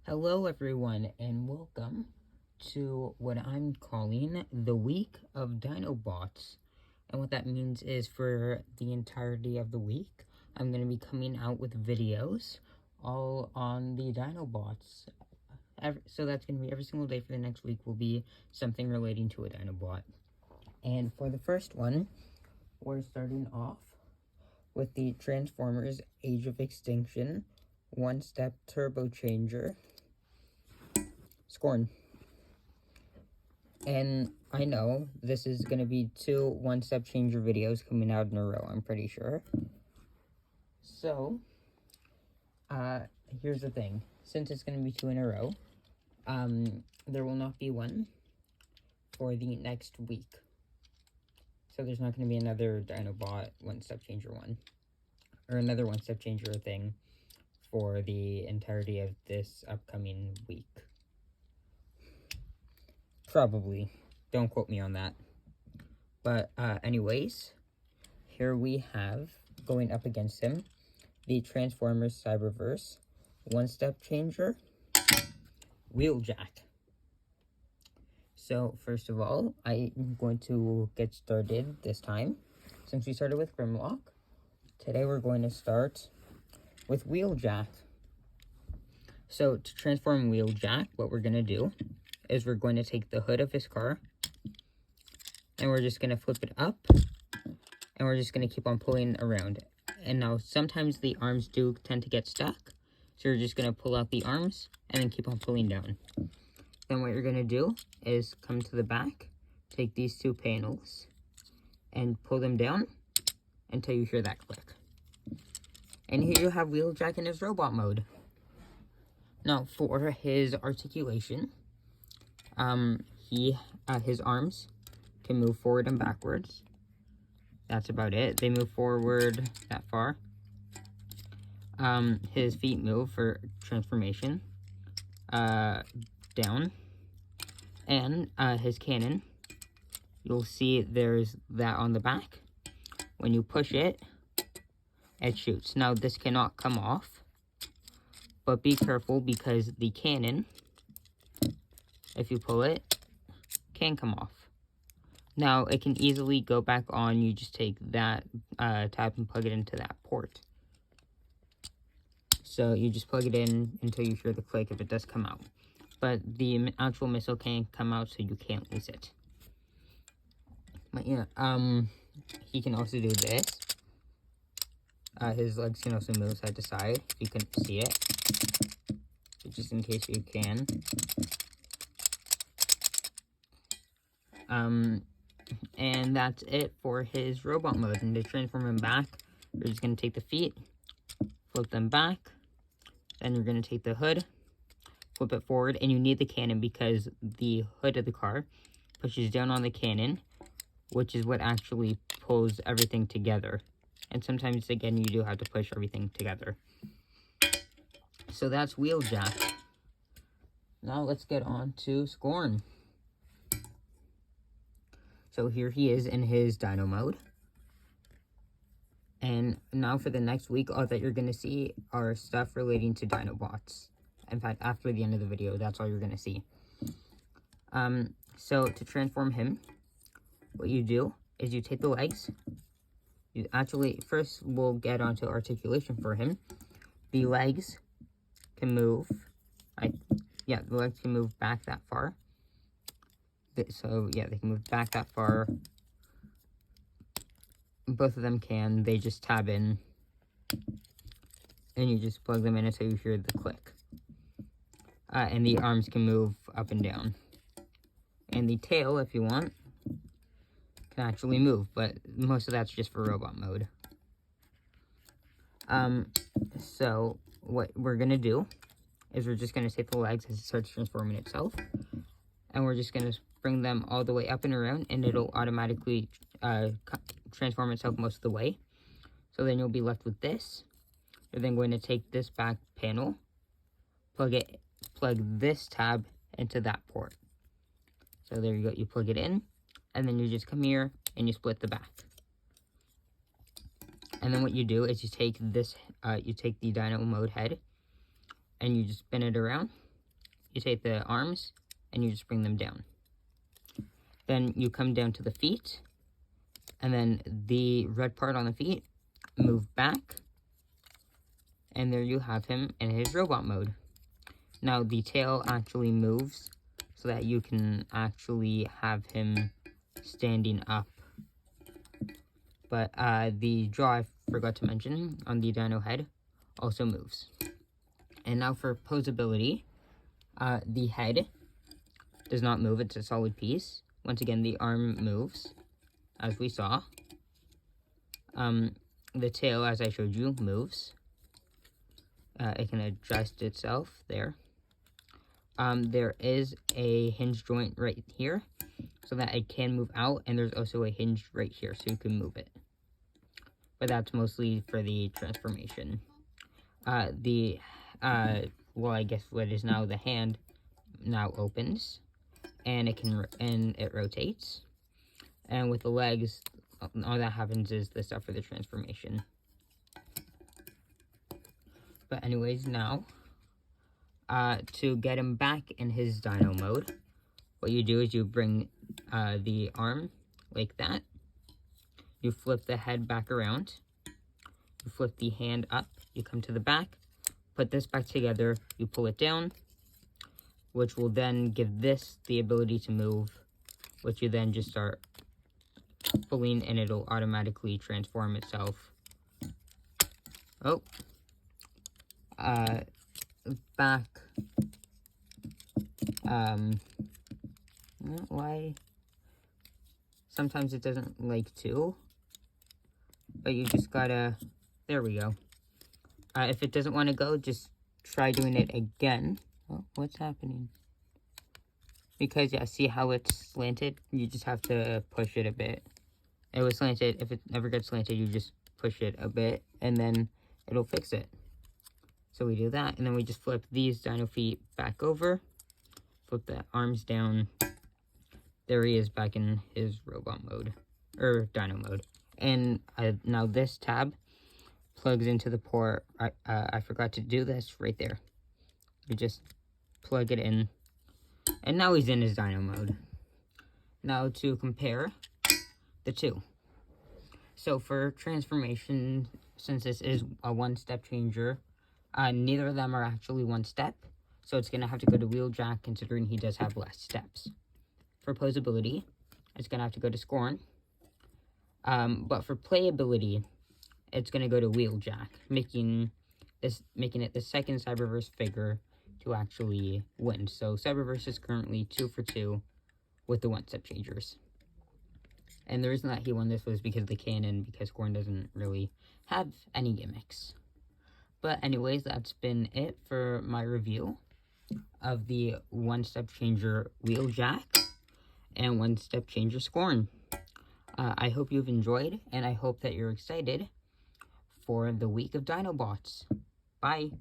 Hello everyone and welcome to what I'm calling the week of Dinobots. And what that means is for the entirety of the week, I'm going to be coming out with videos all on the Dinobots. So that's going to be every single day for the next week will be something relating to a Dinobot. And for the first one, we're starting off with the Transformers Age of Extinction one-step turbo changer Scorn. And I know this is going to be two one-step changer videos coming out in a row, I'm pretty sure. So, here's the thing. Since it's going to be two in a row, there will not be one for the next week. So there's not going to be another Dinobot one-step changer one. Or another one-step changer thing for the entirety of this upcoming week. Probably. Don't quote me on that. But, anyways, here we have, going up against him, the Transformers Cyberverse one-step changer, Wheeljack. So, first of all, I'm going to get started this time. Since we started with Grimlock, today we're going to start with Wheeljack. So, to transform Wheeljack, what we're going to do is we're going to take the hood of his car, and we're just going to flip it up, and we're just going to keep on pulling around. And now, sometimes the arms do tend to get stuck, so you're just going to pull out the arms, and then keep on pulling down. Then what you're going to do is come to the back, take these two panels, and pull them down until you hear that click. And here you have Wheeljack in his robot mode. Now, for his articulation, his arms can move forward and backwards. That's about it. They move forward that far. His feet move for transformation. Down. And, his cannon, you'll see there's that on the back. When you push it, it shoots. Now, this cannot come off, but be careful because the cannon, if you pull it, can come off. Now, it can easily go back on. You just take that tab and plug it into that port. So, you just plug it in until you hear the click if it does come out. But the actual missile can't come out, so you can't lose it. But yeah, he can also do this. His legs can also move side to side, if you couldn't see it. Just in case you can. And that's it for his robot mode. And to transform him back, you're just going to take the feet, flip them back, then you're going to take the hood, flip it forward, and you need the cannon because the hood of the car pushes down on the cannon, which is what actually pulls everything together. And sometimes, again, you do have to push everything together. So that's Wheeljack. Now let's get on to Scorn. So here he is in his Dino mode. And now for the next week, all that you're going to see are stuff relating to Dinobots. In fact, after the end of the video, that's all you're going to see. So to transform him, what you do is you take the legs. You actually, first we'll get onto articulation for him. The legs can move. The legs can move back that far. So, yeah, they can move back that far. Both of them can. They just tab in. And you just plug them in until you hear the click. And the arms can move up and down. And the tail, if you want, can actually move. But most of that's just for robot mode. So, what we're going to do is we're just going to take the legs as it starts transforming itself. And we're just going to bring them all the way up and around, and it'll automatically transform itself most of the way. So then you'll be left with this. You're then going to take this back panel, plug this tab into that port. So there you go, you plug it in, and then you just come here and you split the back. And then what you do is you take this, you take the Dino mode head, and you just spin it around, you take the arms and you just bring them down. Then you come down to the feet, and then the red part on the feet, move back, and there you have him in his robot mode. Now the tail actually moves so that you can actually have him standing up. But the jaw, I forgot to mention, on the dino head also moves. And now for posability, the head does not move, it's a solid piece. Once again, the arm moves, as we saw. The tail, as I showed you, moves. It can adjust itself there. There is a hinge joint right here, so that it can move out, and there's also a hinge right here, so you can move it. But that's mostly for the transformation. Well, I guess what is now the hand now opens, and it rotates. And with the legs, all that happens is the stuff for the transformation. But anyways, now, to get him back in his dino mode, what you do is you bring the arm like that. You flip the head back around. You flip the hand up. You come to the back. Put this back together. You pull it down, which will then give this the ability to move, which you then just start pulling, and it'll automatically transform itself. Oh. Back. Why? Sometimes it doesn't like to, but you just gotta, there we go. If it doesn't want to go, just try doing it again. Oh, what's happening? Because, yeah, see how it's slanted? You just have to push it a bit. It was slanted. If it ever gets slanted, you just push it a bit, and then it'll fix it. So we do that, and then we just flip these dino feet back over. Flip the arms down. There he is back in his robot mode, or dino mode. And now this tab plugs into the port. I forgot to do this right there. You just plug it in, and now he's in his dino mode. Now to compare the two. So for transformation, since this is a one-step changer, neither of them are actually one step, so it's going to have to go to Wheeljack, considering he does have less steps. For posability, it's going to have to go to Scorn. But for playability, it's going to go to Wheeljack, making it the second Cyberverse figure to actually win. So Cyberverse is currently 2 for 2 with the one-step changers. And the reason that he won this was because of the canon, because Scorn doesn't really have any gimmicks. But anyways, that's been it for my review of the one-step changer Wheeljack and one-step changer Scorn. I hope you've enjoyed, and I hope that you're excited for the week of Dinobots. Bye!